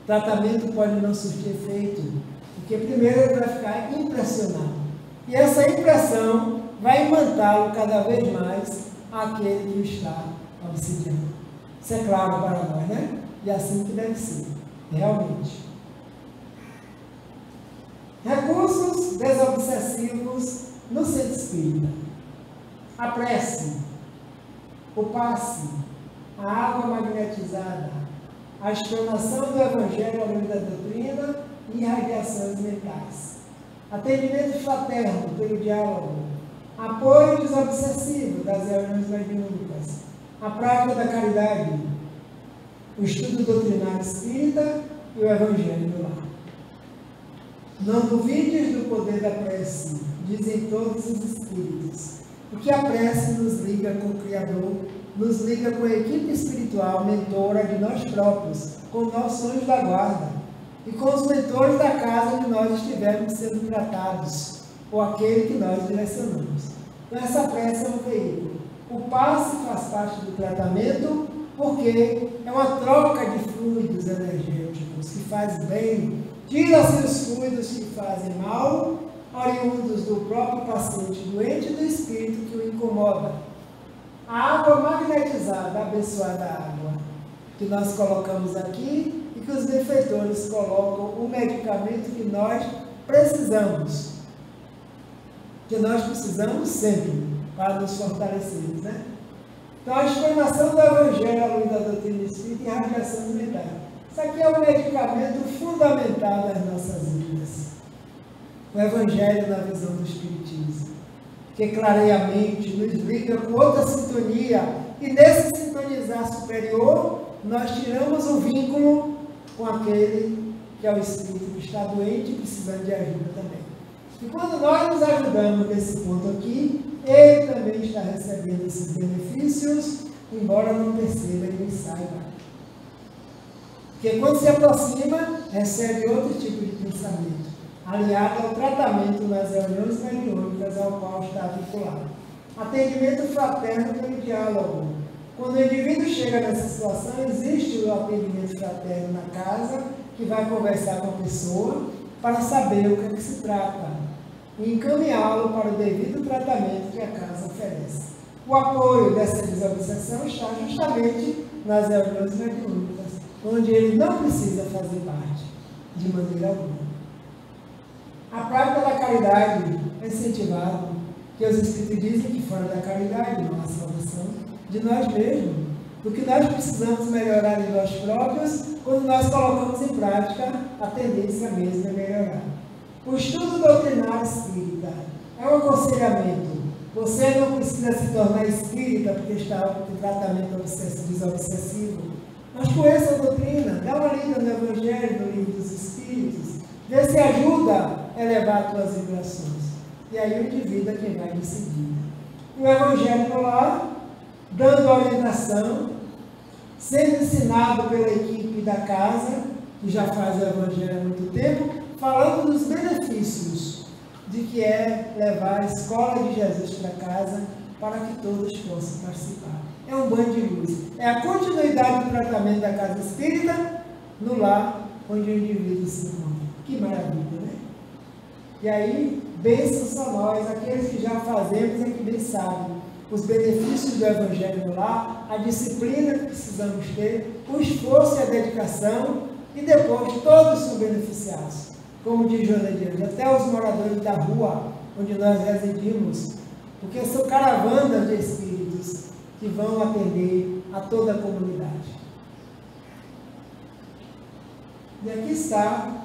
O tratamento pode não surtir efeito, porque primeiro ele vai ficar impressionado, e essa impressão vai imantá-lo cada vez mais àquele que o está obsidiando. Isso é claro para nós, né? E assim que deve ser, realmente. Recursos desobsessivos no centro espírita: a prece, o passe, a água magnetizada, a explanação do Evangelho à luz da doutrina e irradiações mentais, atendimento fraterno pelo diálogo, apoio desobsessivo das reuniões mediúnicas, a prática da caridade, o estudo doutrinário espírita e o Evangelho no lar. Não duvides do poder da prece, dizem todos os espíritos, porque a prece nos liga com o Criador, nos liga com a equipe espiritual mentora de nós próprios, com o nosso anjo da guarda e com os mentores da casa onde nós estivermos sendo tratados, ou aquele que nós direcionamos. Então essa prece é um veículo. O passe faz parte do tratamento, porque é uma troca de fluidos energéticos que faz bem, tira-se os fluidos que fazem mal, oriundos do próprio paciente doente e do espírito que o incomoda. A água magnetizada, a abençoada água, que nós colocamos aqui e que os benfeitores colocam o medicamento que nós precisamos. Que nós precisamos sempre para nos fortalecermos, né? Então, a explanação do Evangelho à luz da doutrina espírita e radiação mental. Isso aqui é um medicamento fundamental das nossas vidas. O Evangelho na visão do Espiritismo, que clareia a mente, nos liga com outra sintonia, e nesse sintonizar superior, nós tiramos o vínculo com aquele que é o espírito que está doente e precisando de ajuda também. E quando nós nos ajudamos nesse ponto aqui, ele também está recebendo esses benefícios, embora não perceba e nem saiba. Porque quando se aproxima, recebe outro tipo de pensamento, aliado ao tratamento nas reuniões mediúnicas ao qual está vinculado. Atendimento fraterno pelo diálogo. Quando o indivíduo chega nessa situação, existe o atendimento fraterno na casa, que vai conversar com a pessoa para saber o que é que se trata e encaminhá-lo para o devido tratamento que a casa oferece. O apoio dessa desobsessão está justamente nas reuniões mediúnicas, onde ele não precisa fazer parte, de maneira alguma. A prática da caridade é incentivada, que os Espíritos dizem que fora da caridade não há salvação de nós mesmos, do que nós precisamos melhorar em nós próprios, quando nós colocamos em prática, a tendência mesmo é melhorar. O estudo doutrinário espírita é um aconselhamento. Você não precisa se tornar espírita porque está em tratamento desobsessivo, mas conheça a doutrina, dá uma lida no Evangelho, no Livro dos Espíritos, vê se ajuda a elevar as tuas vibrações. E aí o indivíduo é quem vai decidir. O Evangelho no lar, dando orientação, sendo ensinado pela equipe da casa, que já faz o Evangelho há muito tempo, falando dos benefícios de que é levar a escola de Jesus para casa, para que todos possam participar. É um banho de luz. É a continuidade do tratamento da casa espírita no lar onde o indivíduo se encontra. Que maravilha, né? E aí, bênçãos são nós, aqueles que já fazemos é que bem sabem os benefícios do Evangelho no lar, a disciplina que precisamos ter, o esforço e a dedicação, e depois todos são beneficiados. Como diz Joana de Deus, até os moradores da rua onde nós residimos, porque são caravanas de espíritos que vão atender a toda a comunidade. E aqui está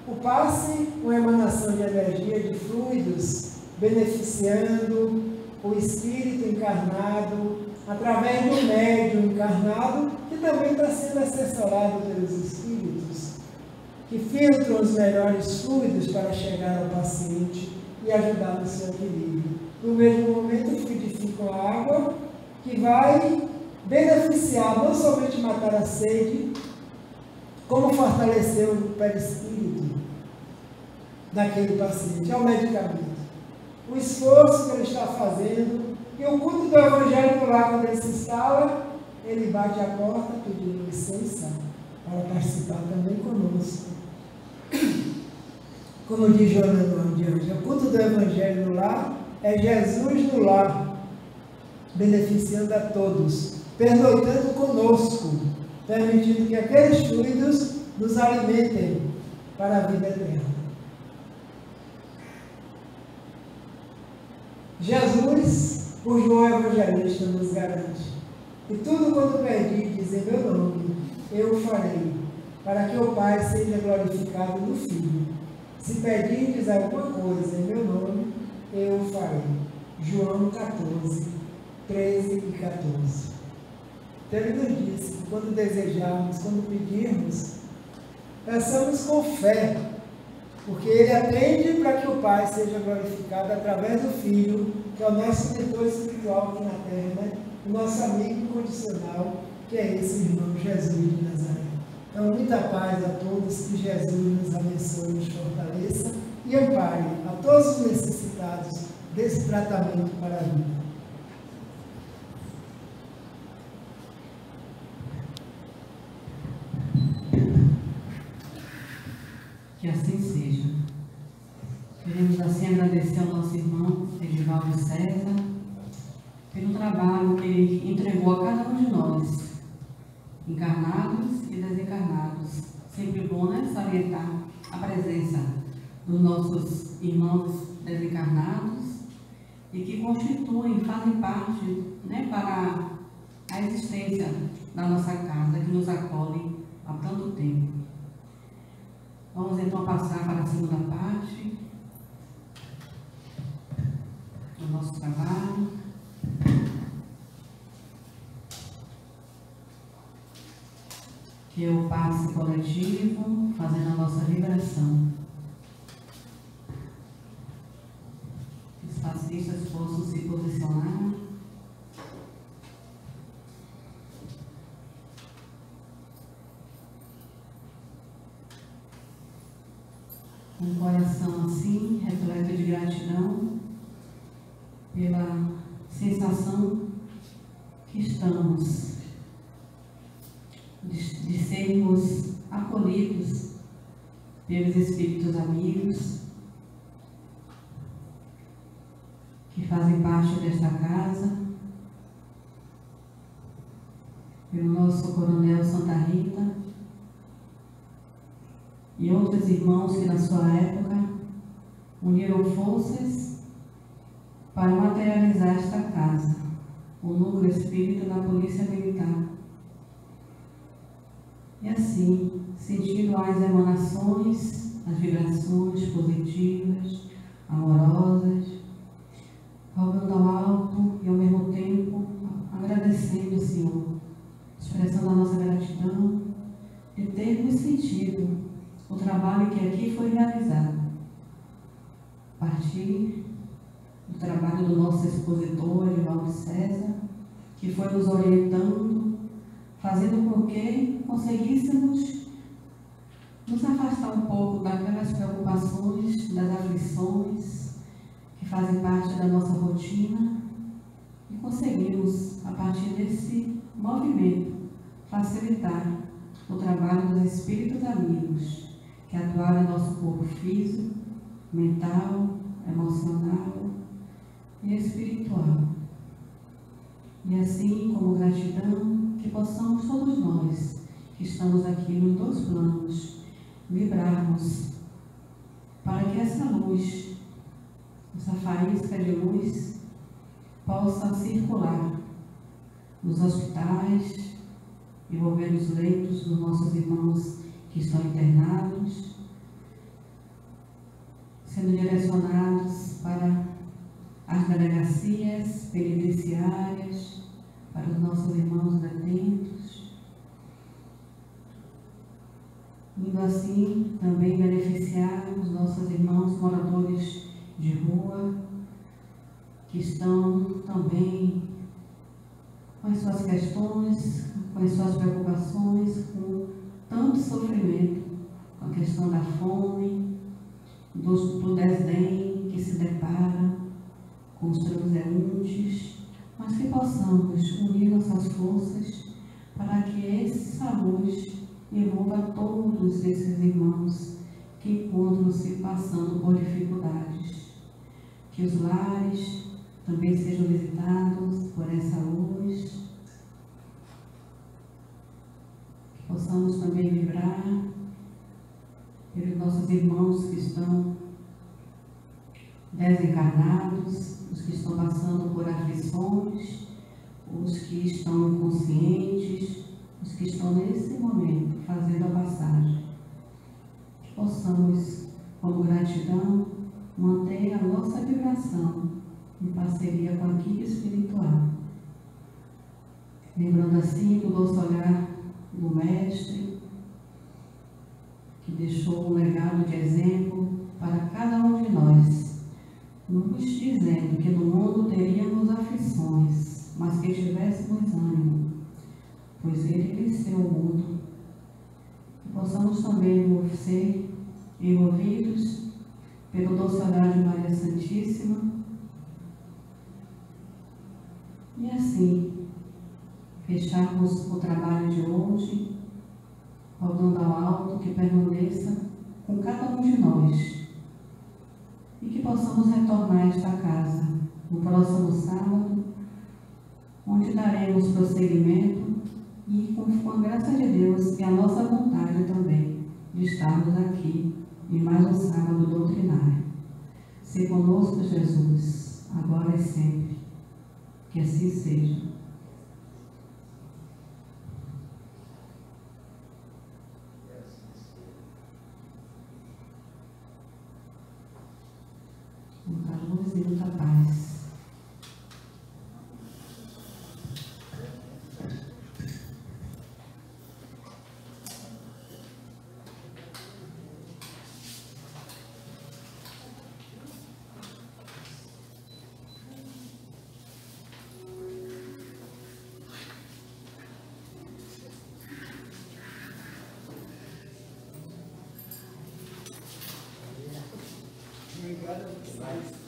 o passe, uma emanação de energia, de fluidos, beneficiando o espírito encarnado, através do médium encarnado, que também está sendo assessorado pelos espíritos, que filtram os melhores fluidos para chegar ao paciente e ajudar no seu equilíbrio. No mesmo momento, fluidificam a água, que vai beneficiar, não somente matar a sede, como fortalecer o perispírito, daquele paciente, é o medicamento. O esforço que ele está fazendo, e o culto do Evangelho do Lar, quando ele se instala, ele bate a porta pedindo licença para participar também conosco. Como diz Joana de Anjos, o culto do Evangelho no lar é Jesus no lar, beneficiando a todos, pernoitando conosco, permitindo que aqueles fluidos nos alimentem para a vida eterna. Jesus, por João Evangelista, nos garante: e tudo quanto pedirdes em meu nome, eu farei, para que o Pai seja glorificado no Filho. Se pedirdes alguma coisa em meu nome, eu farei. João 14, 13 e 14. Então ele nos disse que quando desejarmos, quando pedirmos, peçamos com fé, porque ele atende para que o Pai seja glorificado através do Filho, que é o nosso mentor espiritual aqui na terra, né? O nosso amigo incondicional, que é esse irmão Jesus de Nazaré. Então, muita paz a todos, que Jesus nos abençoe, nos fortaleça e ampare a todos os necessitados desse tratamento para a vida. Que assim seja. Queremos assim agradecer ao nosso irmão Edivaldo César pelo trabalho que ele entregou a cada um de nós, encarnados e desencarnados. Sempre bom, né, salientar a presença dos nossos irmãos desencarnados e que constituem, fazem parte, né, para a existência da nossa casa, que nos acolhe há tanto tempo. Vamos então passar para a segunda parte do nosso trabalho. Que é o passe coletivo, fazendo a nossa vibração. Os passistas possam se posicionar. Um coração assim, repleto de gratidão pela sensação que estamos de sermos acolhidos pelos espíritos amigos que fazem parte desta casa, pelo nosso Coronel Santa Rita e outros irmãos que na sua época uniram forças para materializar esta casa, o núcleo espírita da Polícia Militar. E assim, sentindo as emanações, as vibrações positivas, amorosas, rogando ao alto e ao mesmo tempo agradecendo o Senhor, expressando a nossa gratidão de termos sentido o trabalho que aqui foi realizado. A partir do trabalho do nosso expositor, Edivaldo César, que foi nos orientando, fazendo com que conseguíssemos nos afastar um pouco daquelas preocupações, das aflições que fazem parte da nossa rotina e conseguimos, a partir desse movimento, facilitar o trabalho dos espíritos amigos que atuaram em nosso corpo físico, mental, emocional e espiritual. E assim, como gratidão, que possamos todos nós, que estamos aqui nos dois planos, vibrarmos para que essa luz, essa faísca de luz, possa circular nos hospitais, envolvendo os leitos dos nossos irmãos que estão internados, sendo direcionados para as delegacias penitenciárias, para os nossos irmãos detentos, indo assim também beneficiar os nossos irmãos moradores de rua, que estão também com as suas questões, com as suas preocupações, com tanto sofrimento, com a questão da fome, do desdém que se depara com os transeuntes, mas que possamos unir nossas forças para que essa luz envolva todos esses irmãos que encontram-se passando por dificuldades. Que os lares também sejam visitados por essa luz, que possamos também vibrar pelos nossos irmãos que estão desencarnados, os que estão passando por aflições, os que estão inconscientes, os que estão nesse momento fazendo a passagem. Que possamos, como gratidão, manter a nossa vibração em parceria com a equipe espiritual. Lembrando assim do doce olhar do Mestre, que deixou um legado de exemplo para cada um de nós, nos dizendo que no mundo teríamos aflições, mas que tivéssemos ânimo, pois Ele venceu o mundo. Que possamos também ser envolvidos pelo doce olhar de Maria Santíssima, e assim fecharmos o trabalho de hoje, rogando ao alto que permaneça com cada um de nós e que possamos retornar a esta casa no próximo sábado, onde daremos prosseguimento e com a graça de Deus e a nossa vontade também de estarmos aqui em mais um sábado doutrinário. Se conosco, Jesus, agora e sempre. Que assim seja. Muita luz e muita paz. Obrigado.